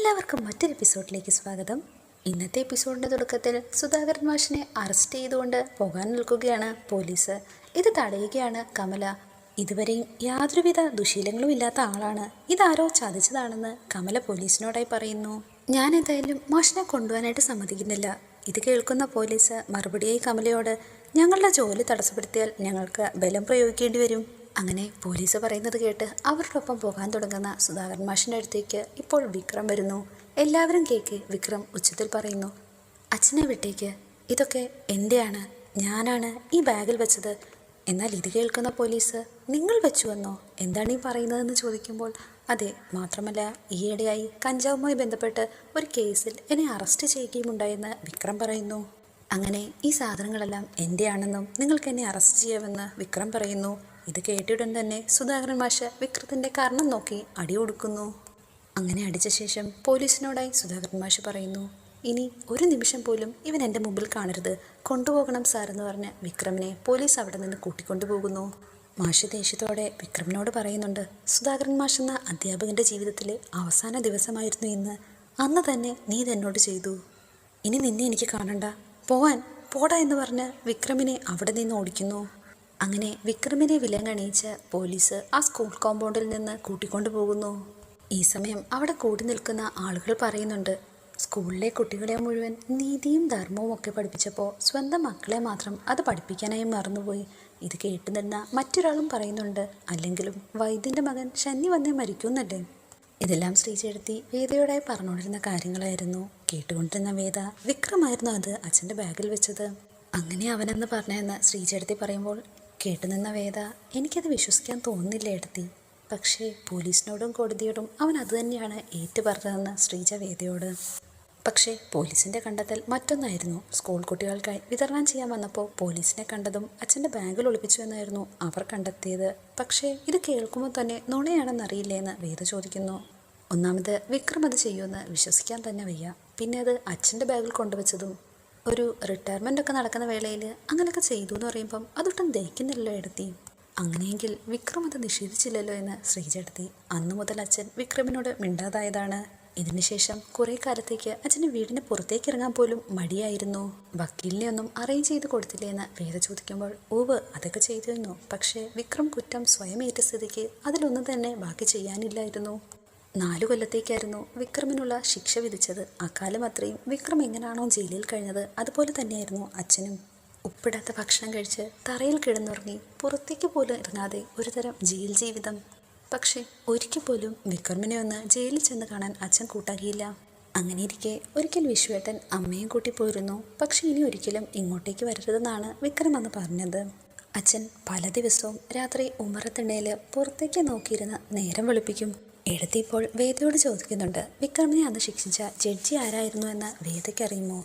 എല്ലാവർക്കും മറ്റൊരു എപ്പിസോഡിലേക്ക് സ്വാഗതം. ഇന്നത്തെ എപ്പിസോഡിൻ്റെ തുടക്കത്തിൽ സുധാകരൻ മാഷിനെ അറസ്റ്റ് ചെയ്തുകൊണ്ട് പോകാൻ നിൽക്കുകയാണ് പോലീസ്. ഇത് തടയുകയാണ് കമല. ഇതുവരെയും യാതൊരുവിധ ദുശീലങ്ങളും ഇല്ലാത്ത ആളാണ്, ഇതാരോ ചതിച്ചതാണെന്ന് കമല പോലീസിനോടായി പറയുന്നു. ഞാൻ എന്തായാലും മാഷിനെ കൊണ്ടുപോകാനായിട്ട് സമ്മതിക്കുന്നില്ല. ഇത് കേൾക്കുന്ന പോലീസ് മറുപടിയായി കമലയോട്, ഞങ്ങളുടെ ജോലി തടസ്സപ്പെടുത്തിയാൽ ഞങ്ങൾക്ക് ബലം പ്രയോഗിക്കേണ്ടി വരും. അങ്ങനെ പോലീസ് പറയുന്നത് കേട്ട് അവരുടെ ഒപ്പം പോകാൻ തുടങ്ങുന്ന സുധാകരൻ മാഷിൻ്റെ അടുത്തേക്ക് ഇപ്പോൾ വിക്രം വരുന്നു. എല്ലാവരും കേൾക്ക് വിക്രം ഉച്ചത്തിൽ പറയുന്നു, അച്ഛനെ വിട്ടേക്ക്, ഇതൊക്കെ എൻ്റെയാണ്, ഞാനാണ് ഈ ബാഗിൽ വെച്ചത്. എന്നാൽ ഇത് കേൾക്കുന്ന പോലീസ്, നിങ്ങൾ വെച്ചുവെന്നോ, എന്താണ് ഈ പറയുന്നതെന്ന് ചോദിക്കുമ്പോൾ, അതെ, മാത്രമല്ല ഈയിടെയായി കഞ്ചാവുമായി ബന്ധപ്പെട്ട് ഒരു കേസിൽ എന്നെ അറസ്റ്റ് ചെയ്യുകയുമുണ്ടായെന്ന് വിക്രം പറയുന്നു. അങ്ങനെ ഈ സാധനങ്ങളെല്ലാം എൻ്റെയാണെന്നും നിങ്ങൾക്ക് എന്നെ അറസ്റ്റ് ചെയ്യാമെന്ന് വിക്രം പറയുന്നു. ഇത് കേട്ടിടൻ തന്നെ സുധാകരൻ മാഷ് വിക്രത്തിൻ്റെ കർണം നോക്കി അടി കൊടുക്കുന്നു. അങ്ങനെ അടിച്ച ശേഷം പോലീസിനോടായി സുധാകരൻ മാഷ് പറയുന്നു, ഇനി ഒരു നിമിഷം പോലും ഇവൻ എൻ്റെ മുമ്പിൽ കാണരുത്, കൊണ്ടുപോകണം സാർ എന്ന് പറഞ്ഞ് വിക്രമിനെ പോലീസ് അവിടെ നിന്ന് കൂട്ടിക്കൊണ്ടുപോകുന്നു. മാഷ് ദേഷ്യത്തോടെ വിക്രമിനോട് പറയുന്നുണ്ട്, സുധാകരൻ മാഷ് എന്ന അധ്യാപകൻ്റെ ജീവിതത്തിലെ അവസാന ദിവസമായിരുന്നു ഇന്ന്. അന്ന് തന്നെ നീ ഇതെന്നോട് ചെയ്തു. ഇനി നിന്നെ എനിക്ക് കാണണ്ട, പോടാ എന്ന് പറഞ്ഞ് വിക്രമിനെ അവിടെ നിന്ന് ഓടിക്കുന്നു. അങ്ങനെ വിക്രമിനെ വിലങ്ങണിയിച്ച് പോലീസ് ആ സ്കൂൾ കോമ്പൗണ്ടിൽ നിന്ന് കൂട്ടിക്കൊണ്ടു പോകുന്നു. ഈ സമയം അവിടെ കൂടി നിൽക്കുന്ന ആളുകൾ പറയുന്നുണ്ട്, സ്കൂളിലെ കുട്ടികളെ മുഴുവൻ നീതിയും ധർമ്മവും ഒക്കെ പഠിപ്പിച്ചപ്പോൾ സ്വന്തം മക്കളെ മാത്രം അത് പഠിപ്പിക്കാനായി മറന്നുപോയി. ഇത് കേട്ടു നിന്ന മറ്റൊരാളും പറയുന്നുണ്ട്, അല്ലെങ്കിലും വൈദ്യൻ്റെ മകൻ ശനി വന്നേ മരിക്കുന്നല്ലേ. ഇതെല്ലാം ശ്രീചേട്ടത്തി വേദയോടായി പറഞ്ഞുകൊണ്ടിരുന്ന കാര്യങ്ങളായിരുന്നു. കേട്ടുകൊണ്ടിരുന്ന വേദ, വിക്രമായിരുന്നു അത് അച്ഛൻ്റെ ബാഗിൽ വെച്ചത്, അങ്ങനെ അവനെന്ന് പറഞ്ഞതെന്ന് ശ്രീചേട്ടത്തി പറയുമ്പോൾ കേട്ടുനിന്ന വേദ, എനിക്കത് വിശ്വസിക്കാൻ തോന്നുന്നില്ല ഏട്ടത്തി, പക്ഷേ പോലീസിനോടും കോടതിയോടും അവൻ അതുതന്നെയാണ് ഏറ്റു പറഞ്ഞതെന്ന് ശ്രീജ വേദയോട്. പക്ഷേ പോലീസിൻ്റെ കണ്ടെത്തൽ മറ്റൊന്നായിരുന്നു. സ്കൂൾ കുട്ടികൾക്കായി വിതരണം ചെയ്യാൻ വന്നപ്പോൾ പോലീസിനെ കണ്ടതും അച്ഛൻ്റെ ബാഗിൽ ഒളിപ്പിച്ചു എന്നായിരുന്നു അവർ കണ്ടെത്തിയത്. പക്ഷേ ഇത് കേൾക്കുമ്പോൾ തന്നെ നുണയാണെന്നറിയില്ലേ എന്ന് വേദ ചോദിക്കുന്നു. ഒന്നാമത് വിക്രം അത് ചെയ്യുമെന്ന് വിശ്വസിക്കാൻ തന്നെ വയ്യ, പിന്നെ അത് അച്ഛൻ്റെ ബാഗിൽ കൊണ്ടുവച്ചതും ഒരു റിട്ടയർമെൻ്റ് ഒക്കെ നടക്കുന്ന വേളയിൽ അങ്ങനെയൊക്കെ ചെയ്തു എന്ന് പറയുമ്പം അതൊട്ടും ദഹിക്കുന്നില്ലല്ലോ എടുത്തി. അങ്ങനെയെങ്കിൽ വിക്രം അത് നിഷേധിച്ചില്ലല്ലോ എന്ന് ശ്രീചേട്ടത്തി. അന്നു മുതൽ അച്ഛൻ വിക്രമിനോട് മിണ്ടാതായതാണ്. ഇതിനുശേഷം കുറേ കാലത്തേക്ക് അച്ഛന് വീടിന് പുറത്തേക്ക് ഇറങ്ങാൻ പോലും മടിയായിരുന്നു. വക്കീലിനെ ഒന്നും അറേഞ്ച് ചെയ്ത് കൊടുത്തില്ലേ എന്ന് വേദ ചോദിക്കുമ്പോൾ, ഓവ് അതൊക്കെ ചെയ്തിരുന്നു, പക്ഷേ വിക്രം കുറ്റം സ്വയം ഏറ്റ സ്ഥിതിക്ക് അതിലൊന്നും തന്നെ ബാക്കി ചെയ്യാനില്ലായിരുന്നു. 4 കൊല്ലത്തേക്കായിരുന്നു വിക്രമിനുള്ള ശിക്ഷ വിധിച്ചത്. അക്കാലം അത്രയും വിക്രം എങ്ങനെയാണോ ജയിലിൽ കഴിഞ്ഞത് അതുപോലെ തന്നെയായിരുന്നു അച്ഛനും. ഉപ്പിടാത്ത ഭക്ഷണം കഴിച്ച് തറയിൽ കിടന്നുറങ്ങി പുറത്തേക്ക് പോലും ഇറങ്ങാതെ ഒരുതരം ജയിൽ ജീവിതം. പക്ഷേ ഒരിക്കൽ പോലും വിക്രമിനെ ഒന്ന് ജയിലിൽ ചെന്ന് കാണാൻ അച്ഛൻ കൂട്ടാക്കിയില്ല. അങ്ങനെയിരിക്കെ ഒരിക്കൽ വിശ്വേട്ടൻ അമ്മയും കൂട്ടി പോയിരുന്നു. പക്ഷേ ഇനി ഒരിക്കലും ഇങ്ങോട്ടേക്ക് വരരുതെന്നാണ് വിക്രം അന്ന് പറഞ്ഞത്. അച്ഛൻ പല ദിവസവും രാത്രി ഉമ്മറത്തിണ്ടയിൽ പുറത്തേക്ക് നോക്കിയിരുന്ന് നേരം വെളുപ്പിക്കും. എഴുത്തി ഇപ്പോൾ വേദയോട് ചോദിക്കുന്നുണ്ട്, വിക്രമിനെ അന്ന് ശിക്ഷിച്ച ജഡ്ജി ആരായിരുന്നു എന്ന് വേദയ്ക്ക് അറിയുമോ?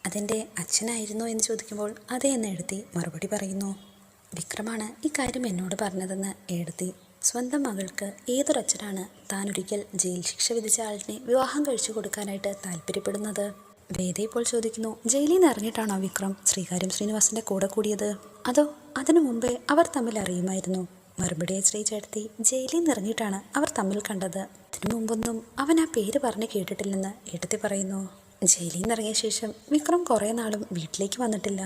അതെൻ്റെ അച്ഛനായിരുന്നോ എന്ന് ചോദിക്കുമ്പോൾ അതേ എന്ന് എഴുത്തി മറുപടി പറയുന്നു. വിക്രമാണ് ഈ കാര്യം എന്നോട് പറഞ്ഞതെന്ന് എഴുത്തി. സ്വന്തം മകൾക്ക് ഏതൊരച്ഛനാണ് താനൊരിക്കൽ ജയിൽ ശിക്ഷ വിധിച്ച ആളിനെ വിവാഹം കഴിച്ചു കൊടുക്കാനായിട്ട് താല്പര്യപ്പെടുന്നത്? വേദ ഇപ്പോൾ ചോദിക്കുന്നു, ജയിലിൽ നിന്ന് ഇറങ്ങിയിട്ടാണോ വിക്രം ശ്രീകാര്യം ശ്രീനിവാസൻ്റെ കൂടെ കൂടിയത്, അതോ അതിനു മുമ്പേ അവർ തമ്മിൽ അറിയുമായിരുന്നു? മറുപടിയെ ശ്രീചേട്ടത്തി, ജയിലിൽ നിന്ന് ഇറങ്ങിയിട്ടാണ് അവർ തമ്മിൽ കണ്ടത്. ഇതിനു മുമ്പൊന്നും അവൻ ആ പേര് പറഞ്ഞ് കേട്ടിട്ടില്ലെന്ന് ഏട്ടത്തി പറയുന്നു. ജയിലിൽ നിന്ന് ഇറങ്ങിയ ശേഷം വിക്രം കുറേ നാളും വീട്ടിലേക്ക് വന്നിട്ടില്ല.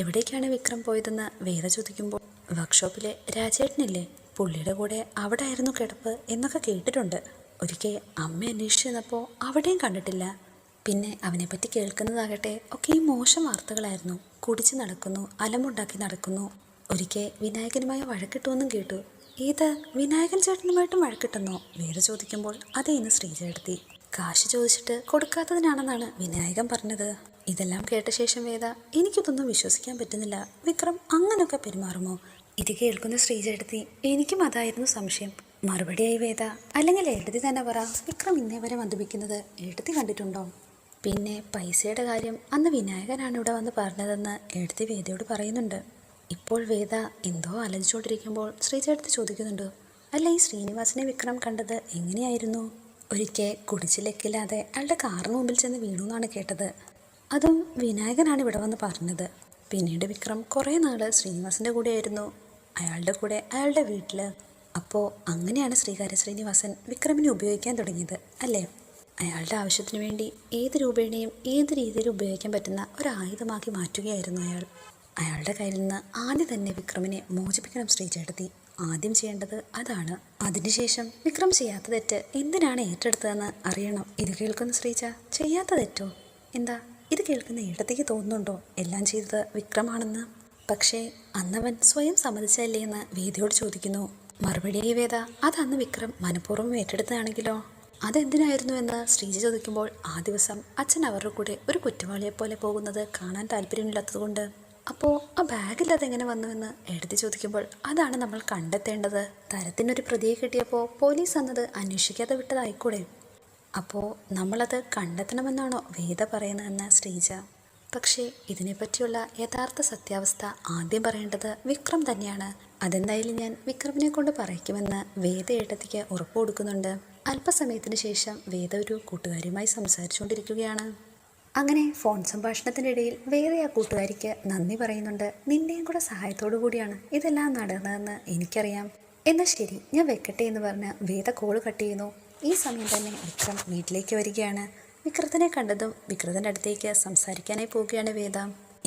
എവിടേക്കാണ് വിക്രം പോയതെന്ന് വേദ ചോദിക്കുമ്പോൾ, വർക്ക്ഷോപ്പിലെ രാജേട്ടനില്ലേ, പുള്ളിയുടെ കൂടെ അവിടെ ആയിരുന്നു കിടപ്പ് എന്നൊക്കെ കേട്ടിട്ടുണ്ട്. ഒരിക്കൽ അമ്മ അന്വേഷിച്ചു ചെന്നപ്പോൾ അവിടെയും കണ്ടിട്ടില്ല. പിന്നെ അവനെപ്പറ്റി കേൾക്കുന്നതാകട്ടെ ഒക്കെ ഈ മോശം വാർത്തകളായിരുന്നു. കുടിച്ച് നടക്കുന്നു, അലമുണ്ടാക്കി നടക്കുന്നു. ഒരിക്കൽ വിനായകനുമായി വഴക്കിട്ടുവെന്നും കേട്ടു. ഏത് വിനായകൻ ചേട്ടനുമായിട്ടും വഴക്കിട്ടെന്നോ വേറെ ചോദിക്കുമ്പോൾ അതേ എന്ന് ശ്രീചേട്ടത്തി. കാശ് ചോദിച്ചിട്ട് കൊടുക്കാത്തതിനാണെന്നാണ് വിനായകൻ പറഞ്ഞത്. ഇതെല്ലാം കേട്ട ശേഷം വേദ, എനിക്കിതൊന്നും വിശ്വസിക്കാൻ പറ്റുന്നില്ല, വിക്രം അങ്ങനെയൊക്കെ പെരുമാറുമോ? ഇത് കേൾക്കുന്ന ശ്രീചേട്ടത്തി, എനിക്കും അതായിരുന്നു സംശയം. മറുപടിയായി വേദ, അല്ലെങ്കിൽ ഏട്ടത്തി തന്നെ പറ, വിക്രം ഇന്നേ വരെ മദ്യപിക്കുന്നത് ഏട്ടത്തി കണ്ടിട്ടുണ്ടോ? പിന്നെ പൈസയുടെ കാര്യം അന്ന് വിനായകനാണ് ഇവിടെ വന്ന് പറഞ്ഞതെന്ന് ഏട്ടത്തി വേദയോട് പറയുന്നുണ്ട്. ഇപ്പോൾ വേദ എന്തോ ആലോചിച്ചുകൊണ്ടിരിക്കുമ്പോൾ ശ്രീചേട്ടത്തി ചോദിക്കുന്നുണ്ട്, അല്ല ഈ ശ്രീനിവാസനെ വിക്രം കണ്ടത് എങ്ങനെയായിരുന്നു? ഒരിക്കൽ കുടിച്ചിലെക്കില്ലാതെ അയാളുടെ കാറിന് മുമ്പിൽ ചെന്ന് വീണു എന്നാണ് കേട്ടത്. അതും വിനായകനാണ് ഇവിടെ വന്ന് പറഞ്ഞത്. പിന്നീട് വിക്രം കുറേ നാൾ ശ്രീനിവാസൻ്റെ കൂടെയായിരുന്നു, അയാളുടെ കൂടെ അയാളുടെ വീട്ടിൽ. അപ്പോൾ അങ്ങനെയാണ് ശ്രീകാര്യ ശ്രീനിവാസൻ വിക്രമിനെ ഉപയോഗിക്കാൻ തുടങ്ങിയത് അല്ലേ? അയാളുടെ ആവശ്യത്തിനു വേണ്ടി ഏത് രൂപേണയും ഏത് രീതിയിൽ ഉപയോഗിക്കാൻ പറ്റുന്ന ഒരു ആയുധമാക്കി മാറ്റുകയായിരുന്നു അയാൾ. അയാളുടെ കയ്യിൽ നിന്ന് ആദ്യം തന്നെ വിക്രമിനെ മോചിപ്പിക്കണം ശ്രീചേട്ടത്തി. ആദ്യം ചെയ്യേണ്ടത് അതാണ്. അതിനുശേഷം വിക്രം ചെയ്യാത്ത തെറ്റ് എന്തിനാണ് ഏറ്റെടുത്തതെന്ന് അറിയണം. ഇത് കേൾക്കുന്ന ശ്രീജ, ചെയ്യാത്ത തെറ്റോ? എന്താ ഇത് കേൾക്കുന്ന ഏട്ടത്തിക്ക് തോന്നുന്നുണ്ടോ എല്ലാം ചെയ്തത് വിക്രമാണെന്ന്? പക്ഷേ അന്നവൻ സ്വയം സമ്മതിച്ചല്ലേ എന്ന് വേദയോട് ചോദിക്കുന്നു. മറുപടിയായി വേദ, അതന്ന് വിക്രം മനഃപൂർവ്വം ഏറ്റെടുത്തതാണെങ്കിലോ? അതെന്തിനായിരുന്നു എന്ന് ശ്രീജ ചോദിക്കുമ്പോൾ, ആ ദിവസം അച്ഛൻ അവരുടെ കൂടെ ഒരു കുറ്റവാളിയെപ്പോലെ പോകുന്നത് കാണാൻ താല്പര്യമില്ലാത്തതുകൊണ്ട്. അപ്പോൾ ആ ബാഗിൽ അതെങ്ങനെ വന്നുവെന്ന് എഴുതി ചോദിക്കുമ്പോൾ, അതാണ് നമ്മൾ കണ്ടെത്തേണ്ടത്. തരത്തിനൊരു പ്രതിയെ കിട്ടിയപ്പോൾ പോലീസ് അന്നത് അന്വേഷിക്കാതെ വിട്ടതായിക്കൂടെ? അപ്പോൾ നമ്മളത് കണ്ടെത്തണമെന്നാണോ വേദ പറയുന്നതെന്ന് ശ്രീജ. പക്ഷേ ഇതിനെപ്പറ്റിയുള്ള യഥാർത്ഥ സത്യാവസ്ഥ ആദ്യം പറയേണ്ടത് വിക്രം തന്നെയാണ്. അതെന്തായാലും ഞാൻ വിക്രമിനെ കൊണ്ട് പറയിക്കുമെന്ന് വേദ ഏട്ടത്തിക്ക് ഉറപ്പ് കൊടുക്കുന്നുണ്ട്. അല്പസമയത്തിന് ശേഷം വേദ ഒരു കൂട്ടുകാരിയുമായി സംസാരിച്ചുകൊണ്ടിരിക്കുകയാണ്. അങ്ങനെ ഫോൺ സംഭാഷണത്തിനിടയിൽ വേദ ആ കൂട്ടുകാരിക്ക് നന്ദി പറയുന്നുണ്ട്. നിന്റെയും കൂടെ സഹായത്തോടു കൂടിയാണ് ഇതെല്ലാം നടന്നതെന്ന് എനിക്കറിയാം. എന്നാൽ ശരി, ഞാൻ വെക്കട്ടെ എന്ന് പറഞ്ഞ് വേദ കോള് കട്ട് ചെയ്യുന്നു. ഈ സമയം തന്നെ വിക്രം വീട്ടിലേക്ക് വരികയാണ്. വിക്രത്തിനെ കണ്ടതും വിക്രത്തിൻ്റെ അടുത്തേക്ക് സംസാരിക്കാനായി പോവുകയാണ് വേദ.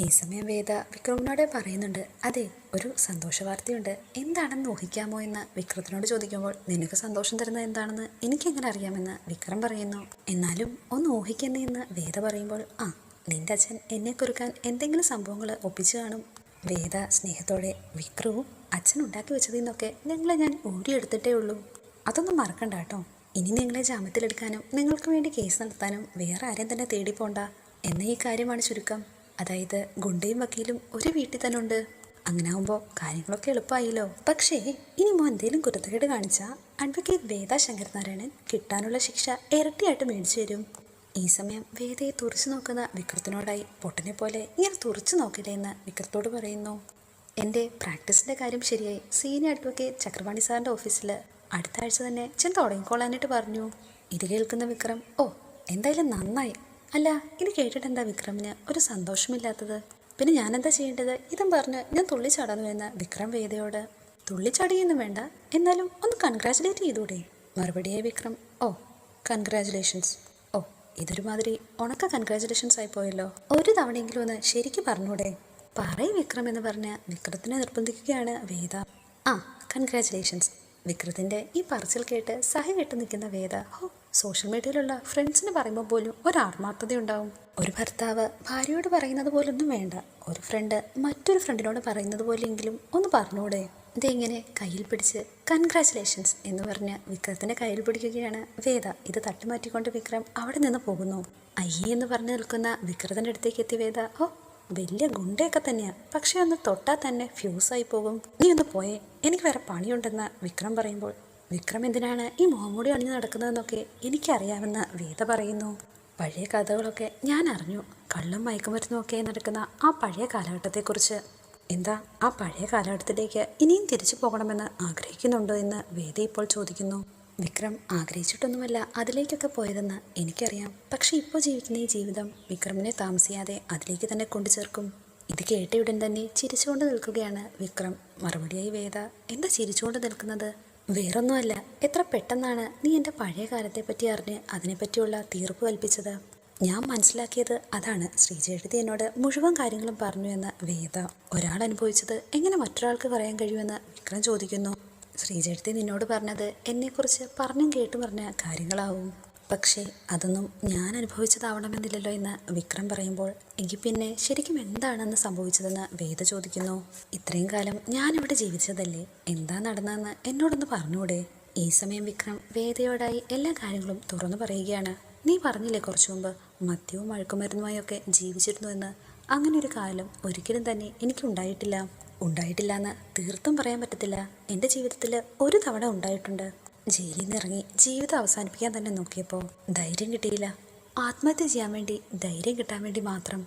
ഈ സമയം വേദ വിക്രമിനോട് പറയുന്നുണ്ട്, അതെ, ഒരു സന്തോഷ വാർത്തയുണ്ട്, എന്താണെന്ന് ഊഹിക്കാമോ എന്ന് വിക്രത്തിനോട് ചോദിക്കുമ്പോൾ, നിനക്ക് സന്തോഷം തരുന്നത് എന്താണെന്ന് എനിക്കെങ്ങനെ അറിയാമെന്ന് വിക്രം പറയുന്നു. എന്നാലും ഒന്ന് ഊഹിക്കുന്നേ എന്ന് വേദ പറയുമ്പോൾ, നിന്റെ അച്ഛൻ എന്നെ കുറുക്കാൻ എന്തെങ്കിലും സംഭവങ്ങൾ ഒപ്പിച്ചു കാണും. വേദ സ്നേഹത്തോടെ, വിക്രവും അച്ഛൻ ഉണ്ടാക്കി വെച്ചതിൽ നിന്നൊക്കെ ഞങ്ങളെ ഞാൻ ഊരിയെടുത്തിട്ടേ ഉള്ളൂ, അതൊന്നും മറക്കണ്ട കേട്ടോ. ഇനി നിങ്ങളെ ജാമ്യത്തിലെടുക്കാനും നിങ്ങൾക്ക് വേണ്ടി കേസ് നടത്താനും വേറെ ആരെയും തന്നെ തേടിപ്പോണ്ട എന്ന ഈ കാര്യമാണ് ചുരുക്കം. അതായത് ഗുണ്ടയും വക്കീലും ഒരു വീട്ടിൽ തന്നെ ഉണ്ട്. അങ്ങനെ ആകുമ്പോൾ കാര്യങ്ങളൊക്കെ എളുപ്പമായല്ലോ. പക്ഷേ ഇനി മോ എന്തെങ്കിലും കുരുത്തക്കേട് കാണിച്ചാൽ അഡ്വക്കേറ്റ് വേദ ശങ്കരനാരായണൻ കിട്ടാനുള്ള ശിക്ഷ ഇരട്ടിയായിട്ട് മേടിച്ചു തരും. ഈ സമയം വേദയെ തുറച്ചു നോക്കുന്ന വിക്രത്തിനോടായി, പൊട്ടനെ പോലെ ഇങ്ങനെ തുറച്ചു നോക്കില്ലേ എന്ന് വിക്രത്തോട് പറയുന്നു. എൻ്റെ പ്രാക്ടീസിൻ്റെ കാര്യം ശരിയായി. സീനിയർ അഡ്വക്കേറ്റ് ചക്രപാണി സാറിൻ്റെ ഓഫീസിൽ അടുത്ത ആഴ്ച തന്നെ ചെന്ന് തുടങ്ങിക്കോളാനായിട്ട് പറഞ്ഞു. ഇത് കേൾക്കുന്ന വിക്രം, ഓ എന്തായാലും നന്നായി. അല്ല, ഇത് കേട്ടിട്ട് എന്താ വിക്രമിന് ഒരു സന്തോഷമില്ലാത്തത്? പിന്നെ ഞാനെന്താ ചെയ്യേണ്ടത്? ഇതും പറഞ്ഞ് ഞാൻ തുള്ളിച്ചാടുന്നു എന്ന് വിക്രം വേദയോട്. തുള്ളിച്ചാടിയൊന്നും വേണ്ട, എന്നാലും ഒന്ന് കൺഗ്രാറ്റുലേറ്റ് ചെയ്തൂടെ? മറുപടിയായി വിക്രം, ഓ കൺഗ്രാറ്റുലേഷൻസ്. ഓ ഇതൊരുമാതിരി ഉണക്ക കൺഗ്രാറ്റുലേഷൻസ് ആയിപ്പോയല്ലോ. ഒരു തവണയെങ്കിലും ഒന്ന് ശരിക്കും പറഞ്ഞൂടെ? പറയും വിക്രം എന്ന് പറഞ്ഞ് വിക്രത്തിനെ നിർബന്ധിക്കുകയാണ് വേദ. കൺഗ്രാറ്റുലേഷൻസ്. വിക്രത്തിൻ്റെ ഈ പറച്ചിൽ കേട്ട് സഹി കെട്ട് നിൽക്കുന്ന വേദ, സോഷ്യൽ മീഡിയയിലുള്ള ഫ്രണ്ട്സിന് പറയുമ്പോൾ പോലും ഒരു ആത്മാർത്ഥതയുണ്ടാവും. ഒരു ഭർത്താവ് ഭാര്യയോട് പറയുന്നത് പോലൊന്നും വേണ്ട, ഒരു ഫ്രണ്ട് മറ്റൊരു ഫ്രണ്ടിനോട് പറയുന്നത് പോലെയെങ്കിലും ഒന്ന് പറഞ്ഞൂടെ? ഇതെങ്ങനെ കയ്യിൽ പിടിച്ച് കൺഗ്രാറ്റുലേഷൻസ് എന്ന് പറഞ്ഞ് വിക്രത്തിൻ്റെ കയ്യിൽ പിടിക്കുകയാണ് വേദ. ഇത് തട്ടിമാറ്റിക്കൊണ്ട് വിക്രം അവിടെ നിന്ന് പോകുന്നു. അയ്യേ എന്ന് പറഞ്ഞു നിൽക്കുന്ന വിക്രത്തിൻ്റെ അടുത്തേക്ക് എത്തി വേദ, വലിയ ഗുണ്ടയൊക്കെ തന്നെയാ, പക്ഷെ ഒന്ന് തൊട്ടാൽ തന്നെ ഫ്യൂസായി പോകും, നീ ഒന്ന് പോയേ, എനിക്ക് വേറെ പണിയുണ്ടെന്ന് വിക്രം പറയുമ്പോൾ, വിക്രം എന്തിനാണ് ഈ മുഖംമൂടി അണിഞ്ഞു നടക്കുന്നതെന്നൊക്കെ എനിക്കറിയാമെന്ന് വേദ പറയുന്നു. പഴയ കഥകളൊക്കെ ഞാൻ അറിഞ്ഞു, കള്ളും മയക്കുമരുന്നുമൊക്കെ നടക്കുന്ന ആ പഴയ കാലഘട്ടത്തെക്കുറിച്ച്. എന്താ ആ പഴയ കാലഘട്ടത്തിലേക്ക് ഇനിയും തിരിച്ചു പോകണമെന്ന് ആഗ്രഹിക്കുന്നുണ്ടോ എന്ന് വേദ ഇപ്പോൾ ചോദിക്കുന്നു. വിക്രം ആഗ്രഹിച്ചിട്ടൊന്നുമല്ല അതിലേക്കൊക്കെ പോയതെന്ന് എനിക്കറിയാം, പക്ഷെ ഇപ്പോൾ ജീവിക്കുന്ന ഈ ജീവിതം വിക്രമിനെ താമസിയാതെ അതിലേക്ക് തന്നെ കൊണ്ടുചേർക്കും. ഇത് കേട്ടയുടൻ തന്നെ ചിരിച്ചുകൊണ്ട് നിൽക്കുകയാണ് വിക്രം. മറുപടിയായി വേദ, എന്താ ചിരിച്ചുകൊണ്ട് നിൽക്കുന്നത്? വേറൊന്നുമല്ല, എത്ര പെട്ടെന്നാണ് നീ എൻ്റെ പഴയ കാലത്തെപ്പറ്റി അറിഞ്ഞ് അതിനെപ്പറ്റിയുള്ള തീർപ്പ് കൽപ്പിച്ചത്. ഞാൻ മനസ്സിലാക്കിയത് അതാണ്. ശ്രീജേട്ടത്തി എന്നോട് മുഴുവൻ കാര്യങ്ങളും പറഞ്ഞു എന്ന് വേദ. ഒരാൾ അനുഭവിച്ചത് എങ്ങനെ മറ്റൊരാൾക്ക് പറയാൻ കഴിയുമെന്ന് വിക്രം ചോദിക്കുന്നു. ശ്രീജേട്ടത്തി നിന്നോട് പറഞ്ഞത് എന്നെക്കുറിച്ച് പറഞ്ഞും കേട്ടു പറഞ്ഞ കാര്യങ്ങളാവും, പക്ഷേ അതൊന്നും ഞാൻ അനുഭവിച്ചതാവണമെന്നില്ലല്ലോ എന്ന് വിക്രം പറയുമ്പോൾ, എങ്കിൽ പിന്നെ ശരിക്കും എന്താണെന്ന് സംഭവിച്ചതെന്ന് വേദ ചോദിക്കുന്നു. ഇത്രയും കാലം ഞാനിവിടെ ജീവിച്ചതല്ലേ, എന്താ നടന്നതെന്ന് എന്നോടൊന്ന് പറഞ്ഞൂടെ? ഈ സമയം വിക്രം വേദയോടായി എല്ലാ കാര്യങ്ങളും തുറന്നു പറയുകയാണ്. നീ പറഞ്ഞില്ലേ കുറച്ചു മുമ്പ് മദ്യവും മയക്കുമരുന്നുമായൊക്കെ ജീവിച്ചിരുന്നു എന്ന്? അങ്ങനെ ഒരു കാലം ഒരിക്കലും തന്നെ എനിക്കുണ്ടായിട്ടില്ല. ഉണ്ടായിട്ടില്ല തീർത്തും പറയാൻ പറ്റത്തില്ല. എൻ്റെ ജീവിതത്തിൽ ഒരു തവണ ഉണ്ടായിട്ടുണ്ട്. ജയിലിൽ നിന്ന് ഇറങ്ങി ജീവിതം അവസാനിപ്പിക്കാൻ തന്നെ നോക്കിയപ്പോൾ ധൈര്യം കിട്ടിയില്ല. ആത്മഹത്യ ചെയ്യാൻ വേണ്ടി ധൈര്യം കിട്ടാൻ വേണ്ടി മാത്രം.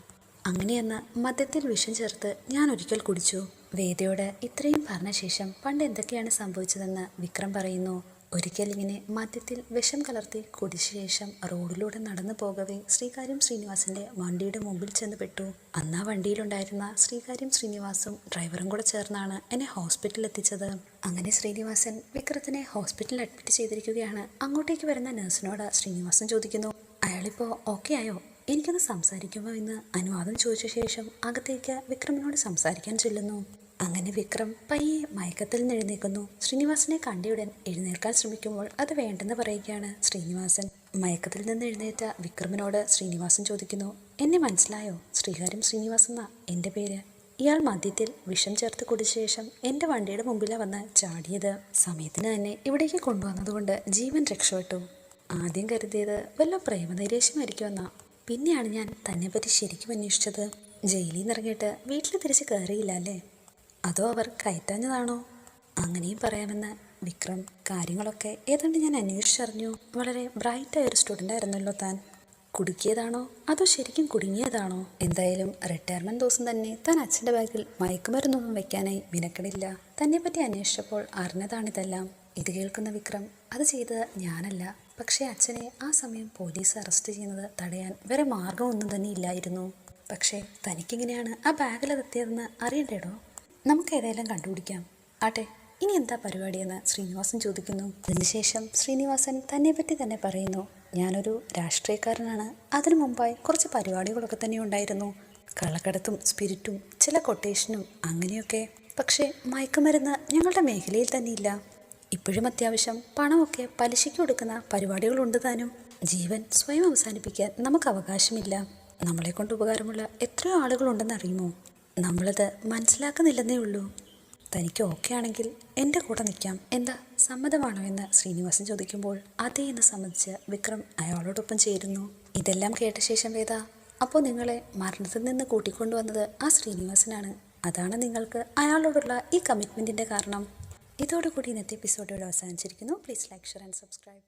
അങ്ങനെയെന്ന് മദ്യത്തിൽ വിഷം ചേർത്ത് ഞാൻ ഒരിക്കൽ കുടിച്ചു. വേദയോട് ഇത്രയും പറഞ്ഞ ശേഷം പണ്ട് എന്തൊക്കെയാണ് സംഭവിച്ചതെന്ന് വിക്രം പറയുന്നു. ഒരിക്കൽ ഇങ്ങനെ മദ്യത്തിൽ വിഷം കലർത്തി കുടിച്ച ശേഷം റോഡിലൂടെ നടന്നു പോകവേ ശ്രീകാര്യം ശ്രീനിവാസന്റെ വണ്ടിയുടെ മുമ്പിൽ ചെന്ന് പെട്ടു. അന്ന് ആ വണ്ടിയിലുണ്ടായിരുന്ന ശ്രീകാര്യം ശ്രീനിവാസും ഡ്രൈവറും കൂടെ ചേർന്നാണ് എന്നെ ഹോസ്പിറ്റലിൽ എത്തിച്ചത്. അങ്ങനെ ശ്രീനിവാസൻ വിക്രത്തിനെ ഹോസ്പിറ്റലിൽ അഡ്മിറ്റ് ചെയ്തിരിക്കുകയാണ്. അങ്ങോട്ടേക്ക് വരുന്ന നഴ്സിനോട് ശ്രീനിവാസൻ ചോദിക്കുന്നു, അയാളിപ്പോൾ ഓക്കെ ആയോ, എനിക്കൊന്ന് സംസാരിക്കുമോ എന്ന് അനുവാദം ചോദിച്ച ശേഷം അകത്തേക്ക് വിക്രമിനോട് സംസാരിക്കാൻ ചെല്ലുന്നു. അങ്ങനെ വിക്രം പയ്യെ മയക്കത്തിൽ നിന്ന് എഴുന്നേൽക്കുന്നു. ശ്രീനിവാസനെ കണ്ടയുടൻ എഴുന്നേൽക്കാൻ ശ്രമിക്കുമ്പോൾ അത് വേണ്ടെന്ന് പറയുകയാണ് ശ്രീനിവാസൻ. മയക്കത്തിൽ നിന്ന് എഴുന്നേറ്റ വിക്രമിനോട് ശ്രീനിവാസൻ ചോദിക്കുന്നു, എന്നെ മനസ്സിലായോ? ശ്രീകാര്യം ശ്രീനിവാസൻ എന്നാ എൻ്റെ പേര്. ഇയാൾ മദ്യത്തിൽ വിഷം ചേർത്ത് കുടിച്ച ശേഷം എൻ്റെ വണ്ടിയുടെ മുമ്പിലാണ് വന്ന് ചാടിയത്. സമയത്തിന് തന്നെ ഇവിടേക്ക് കൊണ്ടുവന്നതുകൊണ്ട് ജീവൻ രക്ഷപ്പെട്ടു. ആദ്യം കരുതിയത് വല്ല പ്രേമനൈരാശ്യമായിരിക്കുമെന്നാ. പിന്നെയാണ് ഞാൻ തന്നെപ്പറ്റി ശരിക്കും അന്വേഷിച്ചത്. ജയിലിൽ നിന്ന് ഇറങ്ങിയിട്ട് വീട്ടിൽ തിരിച്ച് കയറിയില്ല അല്ലേ? അതോ അവർ കയറ്റാഞ്ഞതാണോ? അങ്ങനെയും പറയാമെന്ന് വിക്രം. കാര്യങ്ങളൊക്കെ ഏതാണ്ട് ഞാൻ അന്വേഷിച്ചറിഞ്ഞു. വളരെ ബ്രൈറ്റായ ഒരു സ്റ്റുഡൻ്റ് ആയിരുന്നല്ലോ താൻ. കുടുക്കിയതാണോ അതോ ശരിക്കും കുടുങ്ങിയതാണോ? എന്തായാലും റിട്ടയർമെൻറ്റ് ദിവസം തന്നെ താൻ അച്ഛൻ്റെ ബാഗിൽ മയക്കുമരുന്നൊന്നും വെക്കാനായി മിനക്കടില്ല. തന്നെപ്പറ്റി അന്വേഷിച്ചപ്പോൾ അറിഞ്ഞതാണിതെല്ലാം. ഇത് കേൾക്കുന്ന വിക്രം, അത് ചെയ്തത് ഞാനല്ല, പക്ഷേ അച്ഛനെ ആ സമയം പോലീസ് അറസ്റ്റ് ചെയ്യുന്നത് തടയാൻ വേറെ മാർഗമൊന്നും തന്നെ ഇല്ലായിരുന്നു. പക്ഷേ തനിക്കിങ്ങനെയാണ് ആ ബാഗിലതെത്തിയതെന്ന് അറിയണ്ടേടോ. നമുക്ക് ഏതായാലും കണ്ടുപിടിക്കാം. ആട്ടെ, ഇനി എന്താ പരിപാടിയെന്ന് ശ്രീനിവാസൻ ചോദിക്കുന്നു. അതിനുശേഷം ശ്രീനിവാസൻ തന്നെപ്പറ്റി തന്നെ പറയുന്നു. ഞാനൊരു രാഷ്ട്രീയക്കാരനാണ്. അതിനു മുമ്പായി കുറച്ച് പരിപാടികളൊക്കെ തന്നെ ഉണ്ടായിരുന്നു. കള്ളക്കടത്തും സ്പിരിറ്റും ചില കൊട്ടേഷനും അങ്ങനെയൊക്കെ. പക്ഷേ മയക്കുമരുന്ന് ഞങ്ങളുടെ മേഖലയിൽ തന്നെ ഇല്ല. ഇപ്പോഴും അത്യാവശ്യം പണമൊക്കെ പലിശയ്ക്ക് കൊടുക്കുന്ന പരിപാടികളുണ്ട് താനും. ജീവൻ സ്വയം അവസാനിപ്പിക്കാൻ നമുക്ക് അവകാശമില്ല. നമ്മളെക്കൊണ്ട് ഉപകാരമുള്ള എത്രയോ ആളുകളുണ്ടെന്ന് അറിയുമോ? നമ്മളത് മനസ്സിലാക്കുന്നില്ലെന്നേ ഉള്ളൂ. തനിക്ക് ഓക്കെ ആണെങ്കിൽ എൻ്റെ കൂടെ നിൽക്കാം, എന്താ സമ്മതമാണോ എന്ന് ശ്രീനിവാസൻ ചോദിക്കുമ്പോൾ അതേ എന്ന് സമ്മതിച്ച് വിക്രം അയാളോടൊപ്പം ചേരുന്നു. ഇതെല്ലാം കേട്ട ശേഷം വേദ, അപ്പോൾ നിങ്ങളെ മരണത്തിൽ നിന്ന് കൂട്ടിക്കൊണ്ടുവന്നത് ആ ശ്രീനിവാസനാണ്. അതാണ് നിങ്ങൾക്ക് അയാളോടുള്ള ഈ കമ്മിറ്റ്മെൻറ്റിൻ്റെ കാരണം. ഇതോടുകൂടി ഇന്നത്തെ എപ്പിസോഡ് അവസാനിച്ചിരിക്കുന്നു. Please like, share and subscribe.